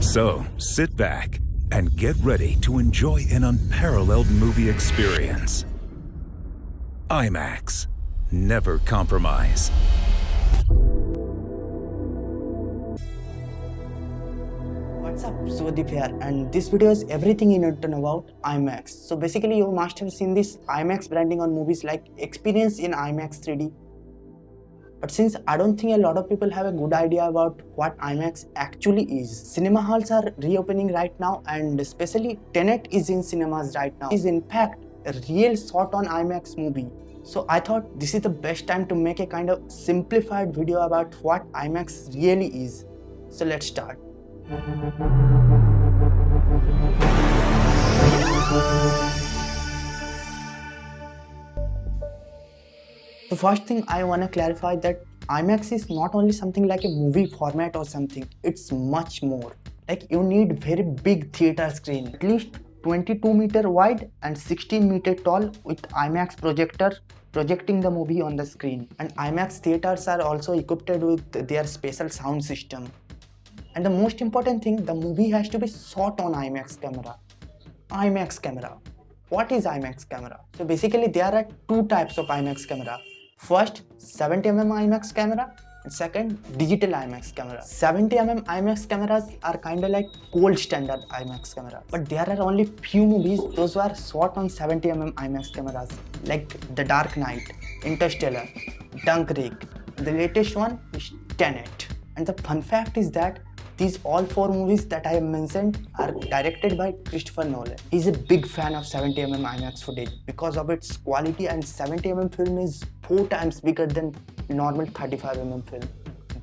So sit back and get ready to enjoy an unparalleled movie experience. IMAX. Never compromise. What's up, Sudeep here, and this video is everything you need to know about IMAX. So basically you must have seen this IMAX branding on movies like Experience in IMAX 3D. But since I don't think a lot of people have a good idea about what IMAX actually is, cinema halls are reopening right now, and especially Tenet is in cinemas right now. It is in fact a real shot on IMAX movie. So I thought this is the best time to make a kind of simplified video about what IMAX really is. So let's start. The first thing I want to clarify that IMAX is not only something like a movie format or something, it's much more. Like you need very big theater screen, at least 22 meter wide and 16 meter tall with IMAX projector projecting the movie on the screen. And IMAX theaters are also equipped with their special sound system. And the most important thing, the movie has to be shot on IMAX camera. IMAX camera. What is IMAX camera? So basically there are two types of IMAX camera. First, 70mm IMAX camera, and second, digital IMAX camera. 70mm IMAX cameras are kinda like gold standard IMAX camera. But there are only few movies those who are shot on 70mm IMAX cameras, like The Dark Knight, Interstellar, Dunkirk. The latest one is Tenet. And the fun fact is that these all four movies that I have mentioned are directed by Christopher Nolan. He's a big fan of 70mm IMAX footage because of its quality, and 70mm film is 4 times bigger than normal 35mm film.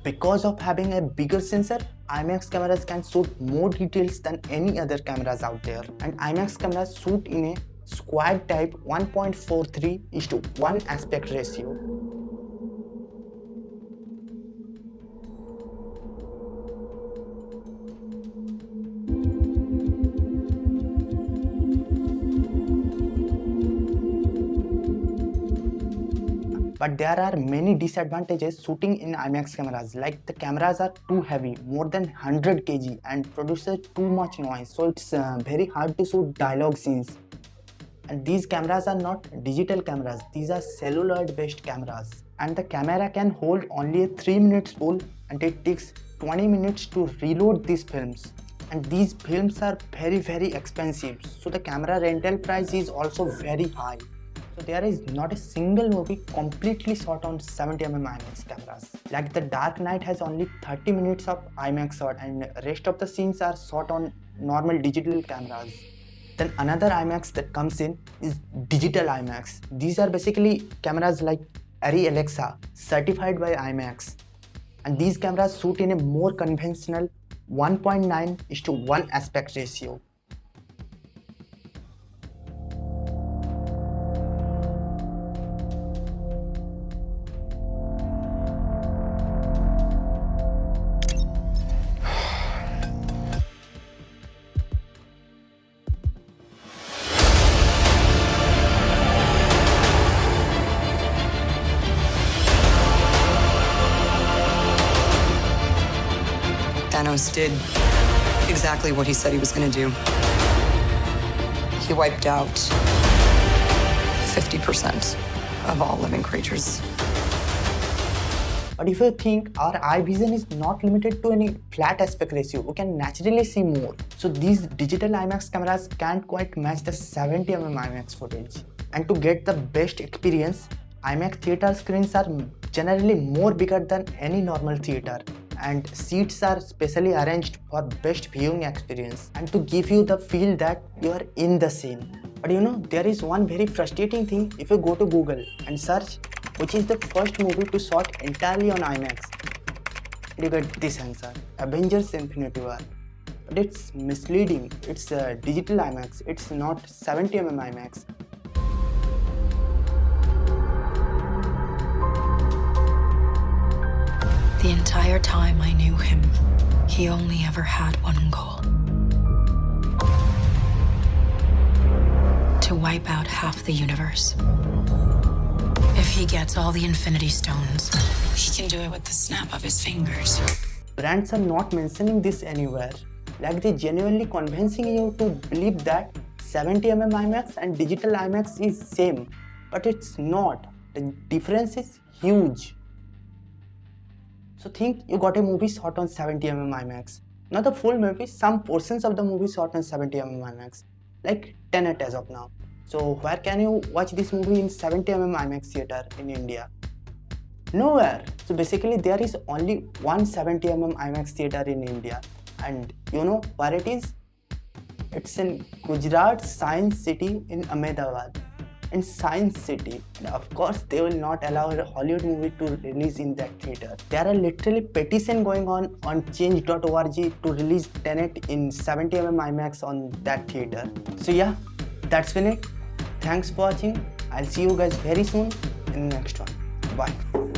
Because of having a bigger sensor, IMAX cameras can shoot more details than any other cameras out there. And IMAX cameras shoot in a squad type 1.43:1 aspect ratio. But there are many disadvantages shooting in IMAX cameras, like the cameras are too heavy, more than 100 kg, and produces too much noise, so it's very hard to shoot dialogue scenes. And these cameras are not digital cameras, these are celluloid based cameras. And the camera can hold only a 3-minute spool, and it takes 20 minutes to reload these films. And these films are very expensive, so the camera rental price is also very high. So there is not a single movie completely shot on 70mm IMAX cameras. Like The Dark Knight has only 30 minutes of IMAX shot, and rest of the scenes are shot on normal digital cameras. Then another IMAX that comes in is digital IMAX. These are basically cameras like Arri Alexa, certified by IMAX. And these cameras shoot in a more conventional 1.9:1 aspect ratio. Thanos did exactly what he said he was going to do. He wiped out 50% of all living creatures. But if you think, our eye vision is not limited to any flat aspect ratio, we can naturally see more. So these digital IMAX cameras can't quite match the 70mm IMAX footage. And to get the best experience, IMAX theater screens are generally more bigger than any normal theater, and seats are specially arranged for best viewing experience and to give you the feel that you are in the scene. But you know, there is one very frustrating thing. If you go to Google and search which is the first movie to shot entirely on IMAX, you get this answer: Avengers Infinity War. But it's misleading. It's digital IMAX, it's not 70mm IMAX. The entire time I knew him, he only ever had one goal: to wipe out half the universe. If he gets all the Infinity Stones, he can do it with the snap of his fingers. Brands are not mentioning this anywhere, Like they genuinely convincing you to believe that 70mm IMAX and digital IMAX is same, but it's not. The difference is huge. So think you got a movie shot on 70mm IMAX. Not the full movie, some portions of the movie shot on 70mm IMAX, like Tenet as of now. So where can you watch this movie in 70mm IMAX theater in India? Nowhere. So basically there is only one 70mm IMAX theater in India, and you know where it is? It's in Gujarat Science City in Ahmedabad. In Science City, and of course they will not allow a Hollywood movie to release in that theater. There are literally petition going on change.org to release Tenet in 70mm IMAX on that theater. So yeah, that's been it. Thanks for watching. I'll see you guys very soon in the next one. Bye.